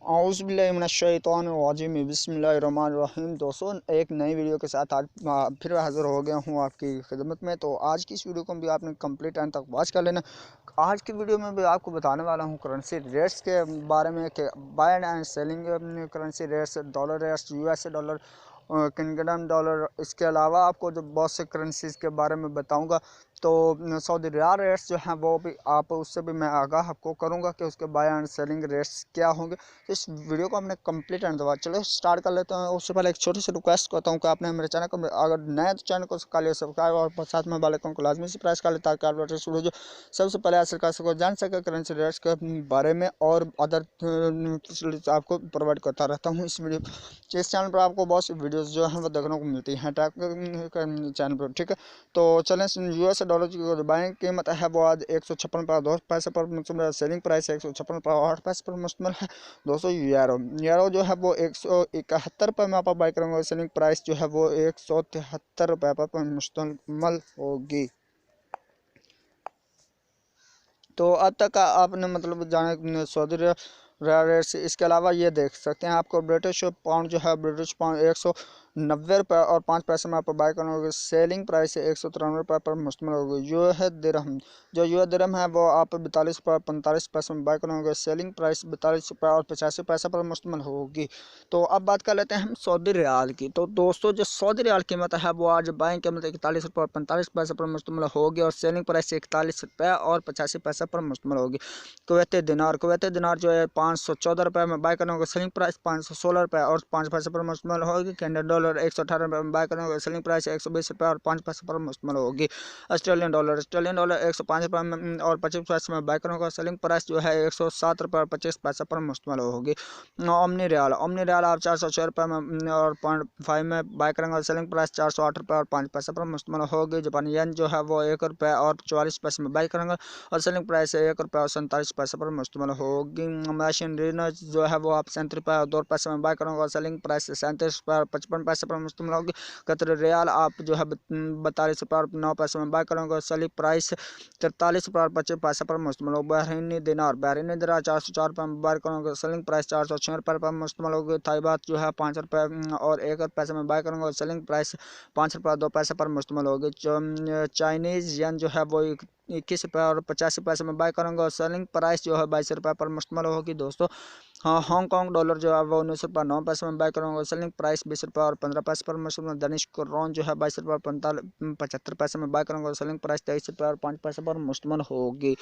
औज़ुबिल्लाहिमिनश्शैतानिर्रजीम बिस्मिल्लाहिर्रहमानिर्रहीम। दोस्तों, एक नई वीडियो के साथ आज फिर हाज़िर हो गया हूँ आपकी खिदमत में। तो आज की इस वीडियो को भी आपने कंप्लीट एंड तक वॉच कर लेना। आज की वीडियो में भी आपको बताने वाला हूँ करेंसी रेट्स के बारे में कि buy and selling currency rates, dollar rates, USA dollar, kingdom dollar. इसके अलावा आपको जो बहुत से करेंसीज़ के बारे में बताऊँगा। तो सऊदी रियाल रेट्स जो हैं वो भी आप उससे भी मैं आगाह आपको करूँगा कि उसके बाय एंड सेलिंग रेट्स क्या होंगे। तो इस वीडियो को हमने कंप्लीट एंड दबा चलो स्टार्ट कर लेते हैं। उससे पहले एक छोटी सी रिक्वेस्ट करता हूँ कि आपने मेरे चैनल को अगर नया तो चैनल को कर लिया सब्सक्राइब और साथ में बेल आइकन को लाजमी से प्रेस कर ले ताकि आप लेटेस्ट वीडियो जो सबसे पहले हासिल कर सको, जान सके करेंसी रेट्स के बारे में और अदर फैसिलिटीज आपको प्रोवाइड करता रहता हूँ। इस चैनल पर आपको बहुत सी वीडियोज़ जो हैं वो देखने को मिलती हैं चैनल पर, ठीक है। तो चलें, यूएस डॉलर की जो बाइंग कीमत है वो आज 156.2 पर मुश्तमिल है। सेलिंग प्राइस 156.8 पर मुश्तमिल है। दोस्तों, यूरो जो है वो 171 में आप बाई करेंगे। सेलिंग प्राइस जो है वो 173 पर मुश्तमिल होगी। तो अब तक आपने मतलब जाने सऊदी रेट्स। इसके अलावा ये देख सकते हैं आपको ब्रिटिश पाउंड जो है, ब्रिटिश पाउंड 190 और 5 पैसे में आप बाय करना होगा। सेलिंग प्राइस 193 पर मुश्तमिल होगी। जो है दिरहम, जो यूएस दिरहम है वो आप 42 में बाय करना होगा। सेलिंग प्राइस 42 और 85 पर मुश्तमिल होगी। तो अब बात कर लेते हैं हम सऊदी रियाल की। तो दोस्तों, जो सऊदी रियाल कीमत है वो आज बाइंग कीमत 41 और 45 पर मुश्तमिल होगी और सेलिंग प्राइस 41 और 85 पर मुश्तमिल होगी। कुवैती दिनार जो है 514 में बाय करने होगा। सेलिंग प्राइस 516 और 5 पैसे पर मुश्तमिल होगी। कैनेडियन डॉलर 118 में बाय करने होगा। सेलिंग प्राइस 120 और 5 पैसे पर मुश्तमिल होगी। ऑस्ट्रेलियन डॉलर 105 और 25 में बाय करने होगा। सेलिंग प्राइस जो है 107 और 25 पर मुश्तमिल होगी। ओमनी रियाल आप 406 में और 0.5 में बाय करेंगे। सेलिंग प्राइस 408 और 5 पैसे पर मुश्तमिल होगी। जापानी येन जो है वो 1 और 44 में बाय करेंगे और सेलिंग प्राइस 1 और 47 पर मुश्तमिल होगी। मशीन रीनर्स जो है वो आप 37 और 2 पैसे में बाय करेंगे और सेलिंग प्राइस 37 और 55 पर मुश्तमिल होगी। कतर रियाल आप जो है 42 और 9 पैसे में बाय करेंगे और सेलिंग प्राइस 43 और 25 पर मुश्तमिल होगी। बहरीनी दिनार 404 में बाय करेंगे। सेलिंग प्राइस 406 पर मुश्तमिल होगी। थाई बात जो है 5 और 1 पैसे में बाय करेंगे और सेलिंग प्राइस 5 और 2 पैसे पर मुश्तमिल होगी। चाइनीज़ येन जो है वो 21 और 85 में बाय करेंगे और सेलिंग प्राइस जो है 22 पर मुश्तमिल होगी। दोस्तों, हाँ, हांगकांग डॉलर जो है वो 19 में बाय करेंगे और सेलिंग प्राइस 20 और 15 पर मुश्तमिल। दनिश क्रोन जो है 22 और 75 में बाय करेंगे और सेलिंग प्राइस 23 और 5 पैसे पर मुश्तमिल होगी।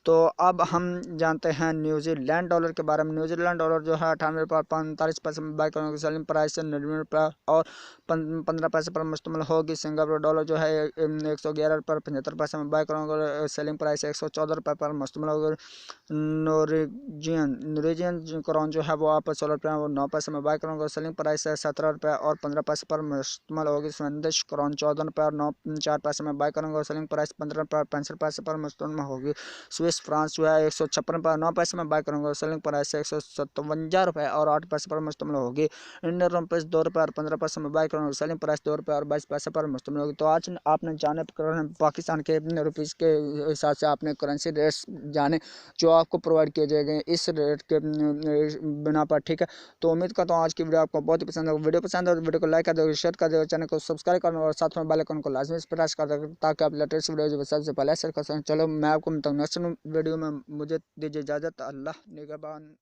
तो अब हम जानते हैं न्यूजीलैंड डॉलर के बारे में। न्यूजीलैंड डॉलर जो है 98 और 45 में बाय करेंगे। सेलिंग प्राइस 99 और 15 पर मुश्तमिल होगी। सिंगापुर डॉलर जो है 111 पर 75 में बाय करेंगे। सेलिंग प्राइस 114 पर मुश्तमिल होगी। नॉर्वेजियन क्रॉन जो है वो आप 16 और 9 पैसे में बाय करेंगे। सेलिंग प्राइस 17 और 15 पर मुश्तमिल होगी। स्वीडिश क्रॉन 14 और 4 पैसे में बाय करेंगे और सेलिंग प्राइस 15 और 65 पर मुश्तमिल होगी। स्विस फ्रांस जो है 156 और 9 पैसे में बाय करेंगे और सेलिंग प्राइस 157 और 8 पैसे पर मुश्तमिल होगी। इंडियन रुपीस 2 और 15 पैसे में बाय करेंगे। सेलिंग प्राइस 2 और 22 पैसे पर मुश्तमिल होगी। तो आज आपने जाने पाकिस्तान के रुपीज़ के हिसाब से आपने करेंसी रेट्स जाने जो आपको प्रोवाइड किए जाएंगे इस रेट के बिना पर, ठीक है। तो उम्मीद करता हूँ आज की वीडियो आपको बहुत ही पसंद है। वीडियो पसंद है तो वीडियो को लाइक कर दो, शेयर कर दो, चैनल को सब्सक्राइब करना और साथ में बेल आइकन को लाजमी से प्रेस कर दो ताकि आप लेटेस्ट वीडियो जो सबसे पहले शेयर कर सकें। चलो, मैं आपको मिलता हूँ नेक्स्ट वीडियो में। मुझे दीजिए इजाज़त। अल्लाह निगहबान।